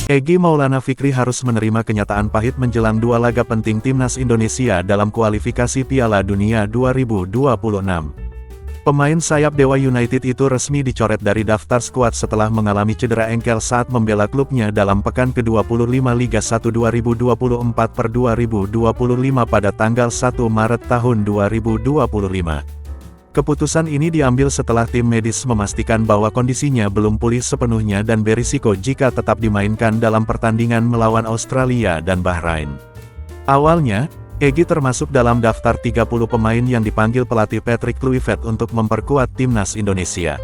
Egy Maulana Fikri harus menerima kenyataan pahit menjelang dua laga penting timnas Indonesia dalam kualifikasi Piala Dunia 2026. Pemain sayap Dewa United itu resmi dicoret dari daftar skuad setelah mengalami cedera engkel saat membela klubnya dalam pekan ke-25 Liga 1 2024/2025 pada tanggal 1 Maret tahun 2025. Keputusan ini diambil setelah tim medis memastikan bahwa kondisinya belum pulih sepenuhnya dan berisiko jika tetap dimainkan dalam pertandingan melawan Australia dan Bahrain. Awalnya, Egy termasuk dalam daftar 30 pemain yang dipanggil pelatih Patrick Kluivert untuk memperkuat timnas Indonesia.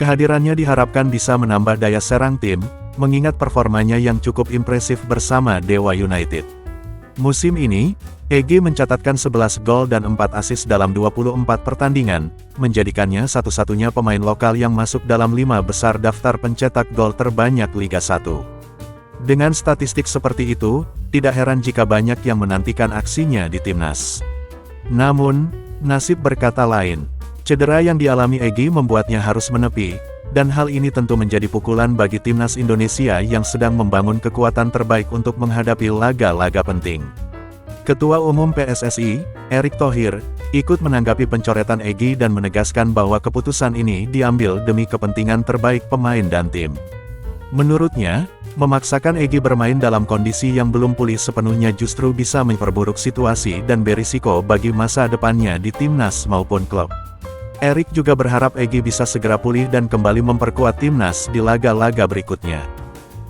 Kehadirannya diharapkan bisa menambah daya serang tim, mengingat performanya yang cukup impresif bersama Dewa United. Musim ini, Egy mencatatkan 11 gol dan 4 assist dalam 24 pertandingan, menjadikannya satu-satunya pemain lokal yang masuk dalam 5 besar daftar pencetak gol terbanyak Liga 1. Dengan statistik seperti itu, tidak heran jika banyak yang menantikan aksinya di timnas. Namun, nasib berkata lain. Cedera yang dialami Egy membuatnya harus menepi, dan hal ini tentu menjadi pukulan bagi timnas Indonesia yang sedang membangun kekuatan terbaik untuk menghadapi laga-laga penting. Ketua Umum PSSI, Erick Thohir, ikut menanggapi pencoretan Egy dan menegaskan bahwa keputusan ini diambil demi kepentingan terbaik pemain dan tim. Menurutnya, memaksakan Egy bermain dalam kondisi yang belum pulih sepenuhnya justru bisa memperburuk situasi dan berisiko bagi masa depannya di timnas maupun klub. Erick juga berharap Egy bisa segera pulih dan kembali memperkuat timnas di laga-laga berikutnya.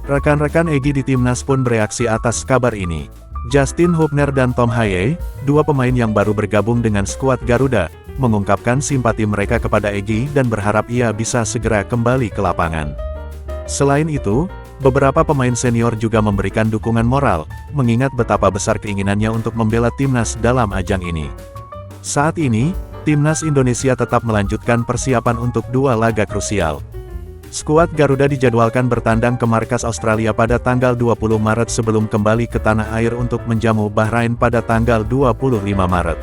Rekan-rekan Egy di timnas pun bereaksi atas kabar ini. Justin Hubner dan Tom Haye, dua pemain yang baru bergabung dengan skuad Garuda, mengungkapkan simpati mereka kepada Egy dan berharap ia bisa segera kembali ke lapangan. Selain itu, beberapa pemain senior juga memberikan dukungan moral, mengingat betapa besar keinginannya untuk membela timnas dalam ajang ini. Saat ini, timnas Indonesia tetap melanjutkan persiapan untuk dua laga krusial. Skuad Garuda dijadwalkan bertandang ke markas Australia pada tanggal 20 Maret sebelum kembali ke tanah air untuk menjamu Bahrain pada tanggal 25 Maret.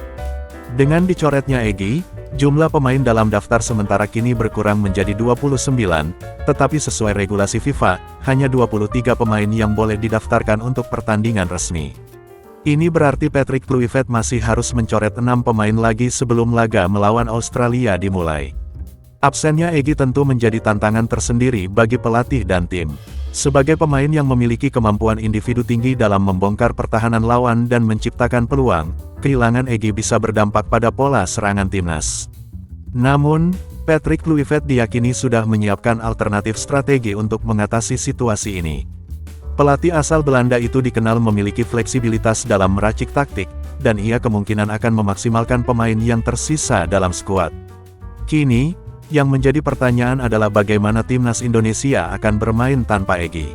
Dengan dicoretnya Egy, jumlah pemain dalam daftar sementara kini berkurang menjadi 29, tetapi sesuai regulasi FIFA, hanya 23 pemain yang boleh didaftarkan untuk pertandingan resmi. Ini berarti Patrick Kluivert masih harus mencoret 6 pemain lagi sebelum laga melawan Australia dimulai. Absennya Egy tentu menjadi tantangan tersendiri bagi pelatih dan tim. Sebagai pemain yang memiliki kemampuan individu tinggi dalam membongkar pertahanan lawan dan menciptakan peluang, kehilangan Egy bisa berdampak pada pola serangan timnas. Namun, Patrick Kluivert diyakini sudah menyiapkan alternatif strategi untuk mengatasi situasi ini. Pelatih asal Belanda itu dikenal memiliki fleksibilitas dalam meracik taktik, dan ia kemungkinan akan memaksimalkan pemain yang tersisa dalam skuad. Kini, yang menjadi pertanyaan adalah bagaimana timnas Indonesia akan bermain tanpa Egy.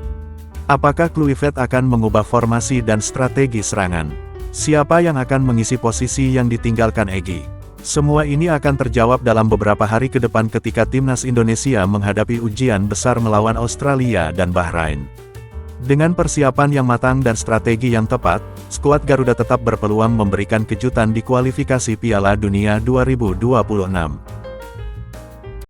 Apakah Kluivert akan mengubah formasi dan strategi serangan? Siapa yang akan mengisi posisi yang ditinggalkan Egy? Semua ini akan terjawab dalam beberapa hari ke depan ketika timnas Indonesia menghadapi ujian besar melawan Australia dan Bahrain. Dengan persiapan yang matang dan strategi yang tepat, skuad Garuda tetap berpeluang memberikan kejutan di kualifikasi Piala Dunia 2026.